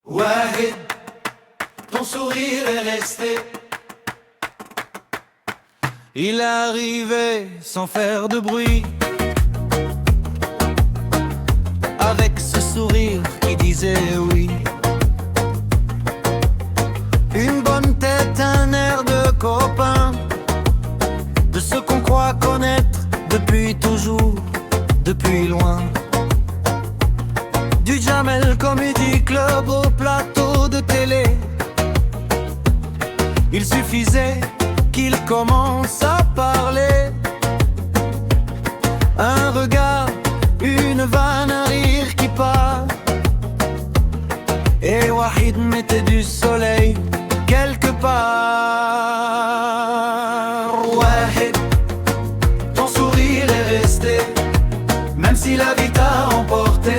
Wahid, ton sourire est resté. Il arrivait sans faire de bruit, avec ce sourire qui disait oui. Une bonne tête, un air de copain, de ce qu'on croit connaître depuis toujours, depuis loin. Du Jamel Comedy Club au plateau de télé, il suffisait qu'il commence à parler. Un regard, une vanne, un rire qui part, et Wahid mettait du soleil quelque part. Wahid, ton sourire est resté, même si la vie t'a emporté.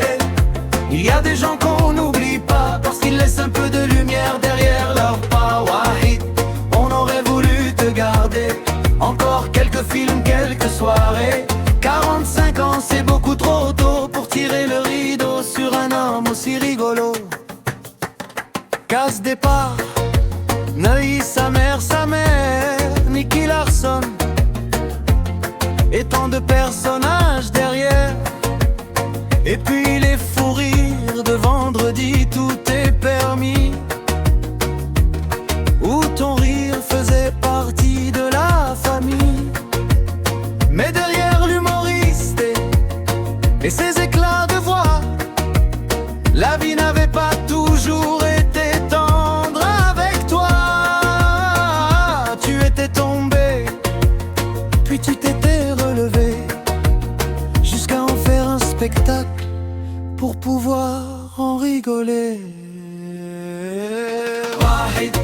Il y a des gens qu'on n'oublie pas, parce qu'ils laissent un peu de lumière derrière leur pas. Wahid, on aurait voulu te garder encore quelques films, quelques soirées. 45 ans, c'est beaucoup trop tôt pour tirer le rideau sur un homme aussi rigolo. Casse départ, Neuilly, sa mère, Nicky Larson, et tant de personnages derrière. Et puis les fous rires de vendredi, tout est permis, où ton rire faisait partie de la famille. Mais derrière l'humoriste et ses éclats de voix, la vie n'avait pas toujours été tendre avec toi. Tu étais tombé, puis tu t'étais relevé, jusqu'à en faire un spectacle pour pouvoir en rigoler. Wahid,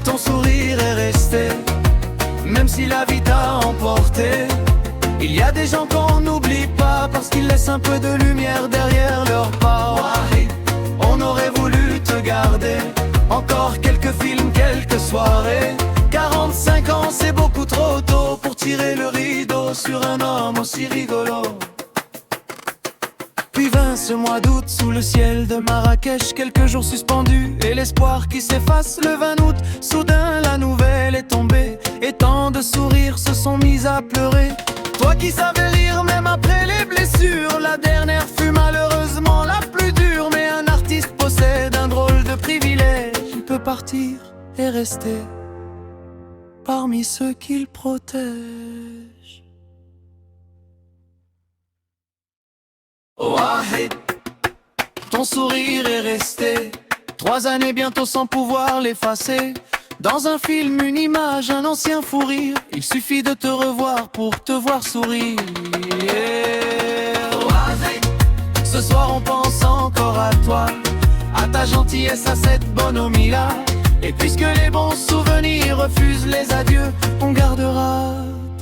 ton sourire est resté, même si la vie t'a emporté. Il y a des gens qu'on n'oublie pas, parce qu'ils laissent un peu de lumière derrière leur pas. Wahid, on aurait voulu te garder encore quelques films, quelques soirées. 45 ans, c'est beaucoup trop tôt pour tirer le rideau sur un homme aussi rigolo. Puis vint ce mois d'août sous le ciel de Marrakech, quelques jours suspendus et l'espoir qui s'efface. Le 20 août, soudain la nouvelle est tombée, et tant de sourires se sont mis à pleurer. Toi qui savais rire même après les blessures, la dernière fut malheureusement la plus dure. Mais un artiste possède un drôle de privilège, il peut partir et rester parmi ceux qu'il protège. Wahid, Ton sourire est resté 3 années bientôt sans pouvoir l'effacer. Dans un film, une image, un ancien fou rire, il suffit de te revoir pour te voir sourire. Wahid, Ce soir on pense encore à toi, à ta gentillesse, à cette bonhomie-là. Et puisque les bons souvenirs refusent les adieux, on gardera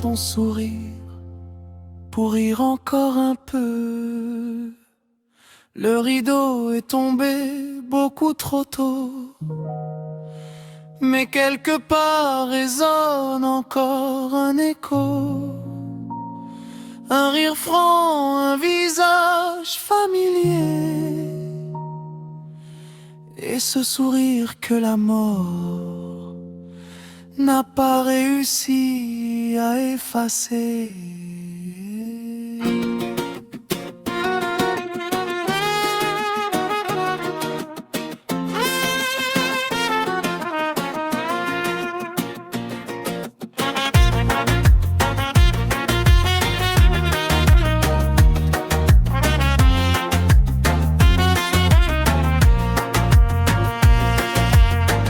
ton sourire pour rire encore un peu. Le rideau est tombé beaucoup trop tôt, mais quelque part résonne encore un écho. Un rire franc, un visage familier, et ce sourire que la mort n'a pas réussi à effacer.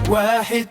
Wahid,